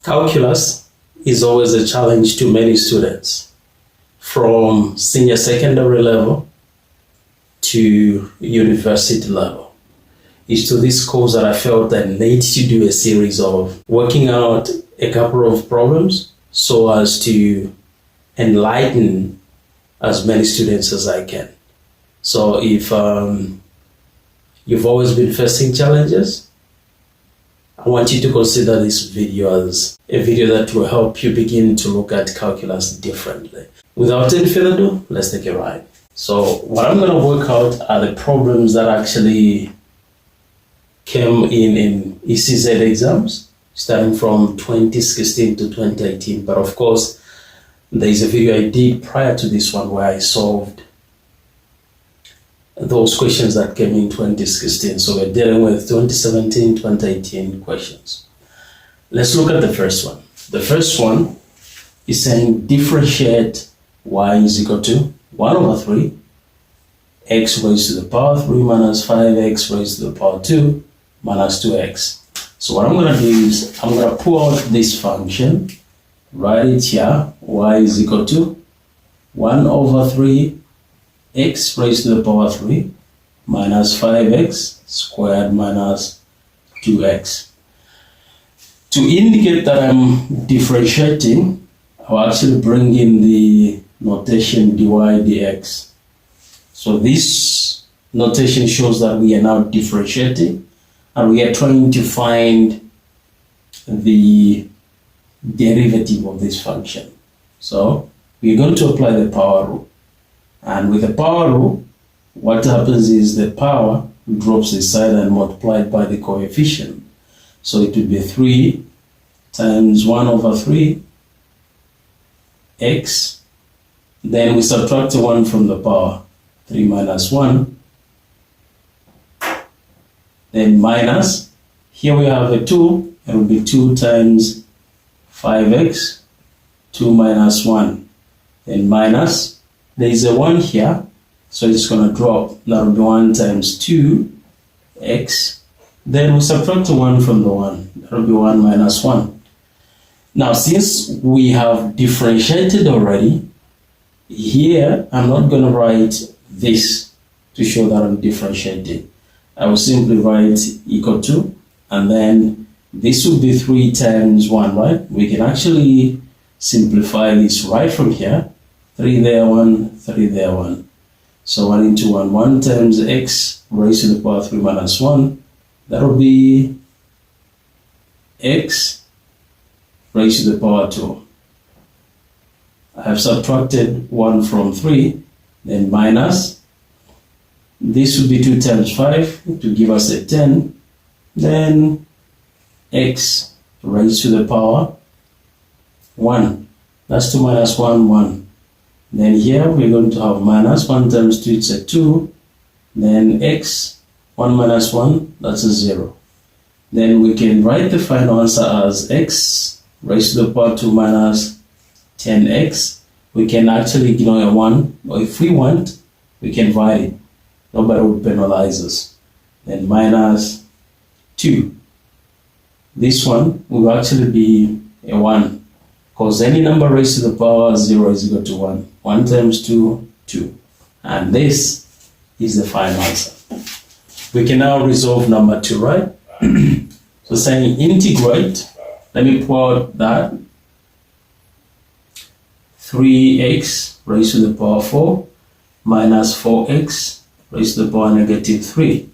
Calculus is always a challenge to many students from senior secondary level to university level. It's to this course that I felt I need to do a series of working out a couple of problems so as to enlighten as many students as I can. So if you've always been facing challenges, I want you to consider this video as a video that will help you begin to look at calculus differently. Without any further ado, let's take a ride. So what I'm going to work out are the problems that actually came in ECZ exams, starting from 2016 to 2018. But of course, there is a video I did prior to this one where I solved those questions that came in 2016. So we're dealing with 2017, 2018 questions. Let's look at the first one. The first one is saying differentiate y is equal to 1 over 3 x raised to the power 3 minus 5x raised to the power 2 minus 2x. So what I'm going to do is I'm going to pull out this function, write it here, y is equal to 1 over 3 x raised to the power 3 minus 5x squared minus 2x. To indicate that I'm differentiating, I'll actually bring in the notation dy dx. So this notation shows that we are now differentiating and we are trying to find the derivative of this function. So we're going to apply the power rule. And with the power rule, what happens is the power drops this side and multiplied by the coefficient. So it would be 3 times 1 over 3 x. Then we subtract 1 from the power, 3 minus 1. Then minus, here we have a 2, it will be 2 times 5x, 2 minus 1. Then minus, there is a 1 here, so it's going to drop. That will be 1 times 2x. Then we subtract 1 from the 1. That will be 1 minus 1. Now, since we have differentiated already, here I'm not going to write this to show that I'm differentiating. I will simply write equal to, and then this will be 3 times 1, right? We can actually simplify this right from here. 3 there, 1, 3 there, 1. So 1 into 1, 1 times x raised to the power 3 minus 1. That will be x raised to the power 2. I have subtracted 1 from 3, then minus. This would be 2 times 5 to give us a 10. Then x raised to the power 1. That's 2 minus 1, 1. Then here we're going to have minus 1 times 2, it's a 2. Then x, 1 minus 1, that's a 0. Then we can write the final answer as x raised to the power 2 minus 10x. We can actually ignore a 1, or if we want, we can write it. Nobody will penalize us. Then minus 2. This one will actually be a 1, because any number raised to the power 0 is equal to 1. 1 times 2, 2. And this is the final answer. We can now resolve number 2, right? So saying integrate, let me pull out that 3x raised to the power 4 minus 4x raised to the power negative 3.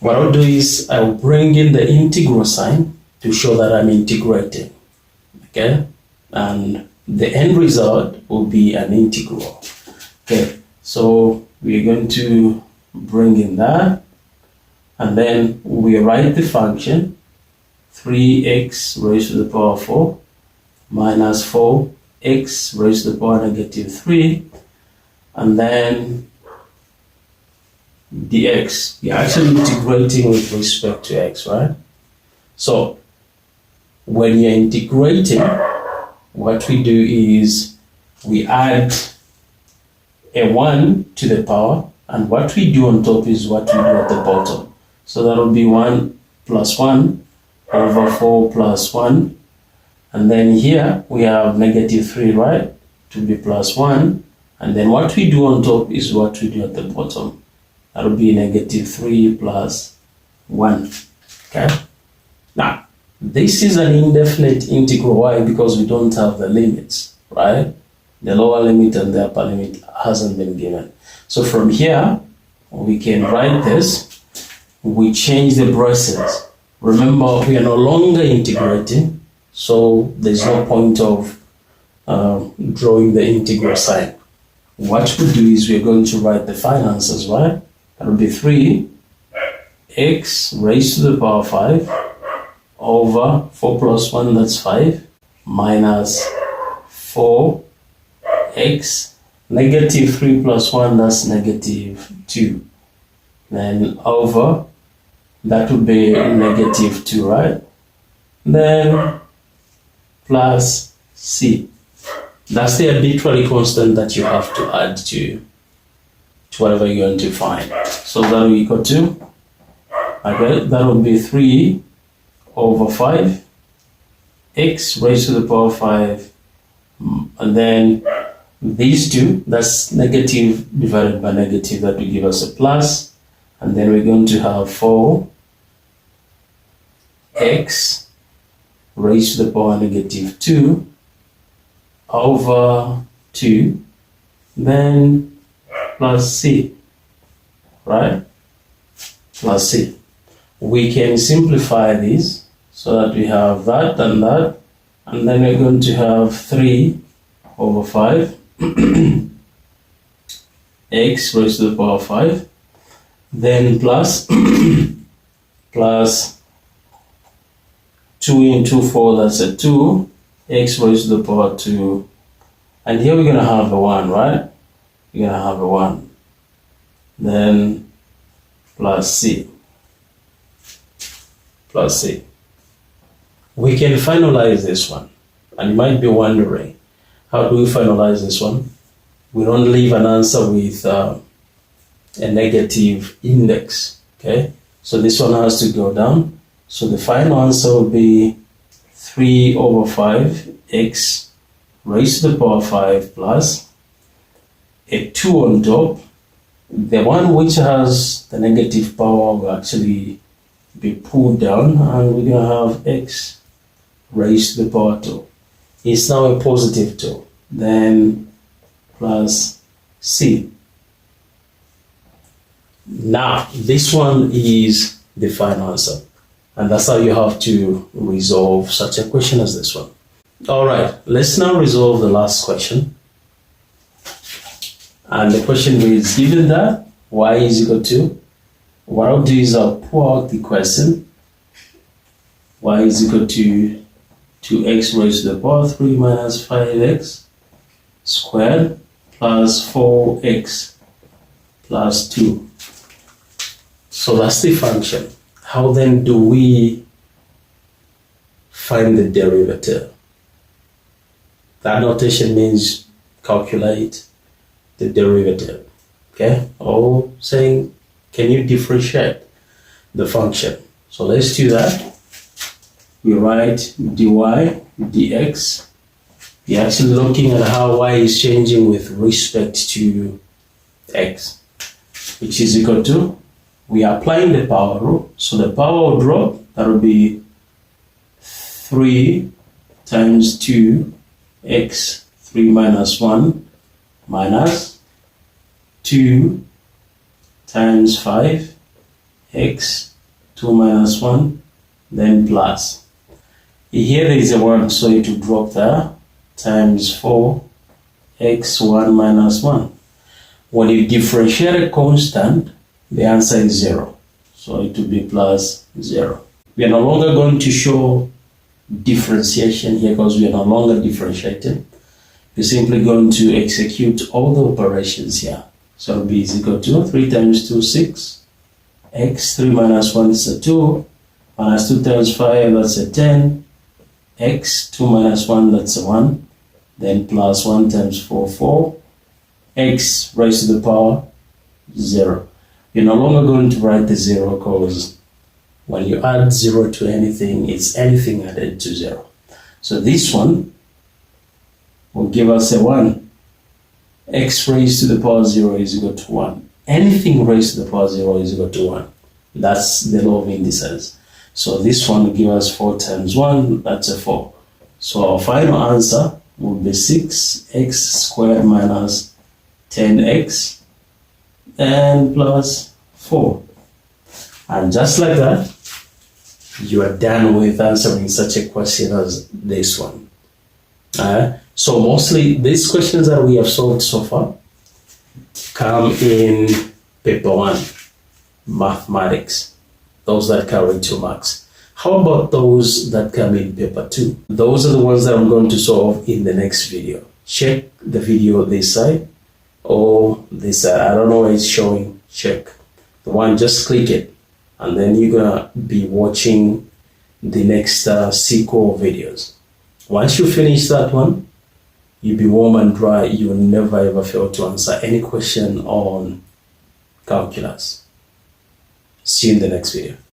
What I'll do is I'll bring in the integral sign to show that I'm integrating. Okay? And the end result will be an integral. Okay, so we're going to bring in that, and then we write the function 3x raised to the power 4 minus 4x raised to the power negative 3, and then dx. We're actually integrating with respect to x, right? So when you're integrating, what we do is we add a 1 to the power, and what we do on top is what we do at the bottom. So that will be 1 plus 1 over 4 plus 1 And then here we have negative 3, right? To be plus 1. And then what we do on top is what we do at the bottom. That will be negative 3 plus 1. Okay? Now, this is an indefinite integral. Why? Because we don't have the limits, right? The lower limit and the upper limit hasn't been given. So from here, we can write this. We change the braces. Remember, we are no longer integrating, so there's no point of drawing the integral sign. What we do is we're going to write the final answers, right? That will be 3x raised to the power 5 over 4 plus 1, that's 5, minus 4x, negative 3 plus 1, that's negative 2. Then over, that would be negative 2, right? Then plus c. That's the arbitrary constant that you have to add to whatever you're going to find. So that will equal to, okay, that will be 3 over 5, x raised to the power 5, and then these two, that's negative divided by negative, that will give us a plus, and then we're going to have 4x raised to the power negative 2 over 2, then plus c, right? Plus c. We can simplify this so that we have that, and then we're going to have 3 over 5 x raised to the power 5, then plus plus 2 into 4, that's a 2, x raised to the power 2, and here we're going to have a 1, right? We're going to have a 1, then plus c, plus c. We can finalize this one, and you might be wondering, how do we finalize this one? We don't leave an answer with a negative index, okay? So this one has to go down. So the final answer will be 3 over 5 x raised to the power 5 plus a 2 on top. The one which has the negative power will actually be pulled down, and we're going to have x raised to the power 2. It's now a positive 2. Then plus c. Now, this one is the final answer. And that's how you have to resolve such a question as this one. All right, let's now resolve the last question. And the question is, given that y is equal to, what I'll do is I'll pull out the question. Y is equal to 2x raised to the power 3 minus 5x squared plus 4x plus 2. So that's the function. How then do we find the derivative? That notation means calculate the derivative, okay? Or saying, can you differentiate the function? So let's do that. We write dy dx. You're actually looking at how y is changing with respect to x, which is equal to, we are applying the power rule, so the power will drop. That will be 3 times 2x 3 minus 1 minus 2 times 5x 2 minus 1, then plus. Here there is a 1, so it will drop there, times 4x 1 minus 1. When you differentiate a constant, the answer is 0. So it will be plus 0. We are no longer going to show differentiation here because we are no longer differentiating. We're simply going to execute all the operations here. So b is equal to 3 times 2, 6. X 3 minus 1 is a 2. Minus 2 times 5, that's a 10. X 2 minus 1, that's a 1. Then plus 1 times 4, 4. X raised to the power 0. You're no longer going to write the 0 because when you add 0 to anything, it's anything added to 0. So this one will give us a 1. X raised to the power 0 is equal to 1. Anything raised to the power 0 is equal to 1. That's the law of indices. So this one will give us 4 times 1, that's a 4. So our final answer will be 6x squared minus 10x and plus 4. And just like that, you are done with answering such a question as this one. So mostly these questions that we have solved so far come in paper 1, mathematics, those that carry 2 marks. How about those that come in paper 2? Those are the ones that I'm going to solve in the next video. Check the video this side or this side. I don't know where it's showing. Check the one, just click it, and then you're gonna be watching the next sequel videos. Once you finish that one, you'll be warm and dry. You'll never ever fail to answer any question on calculus. See you in the next video.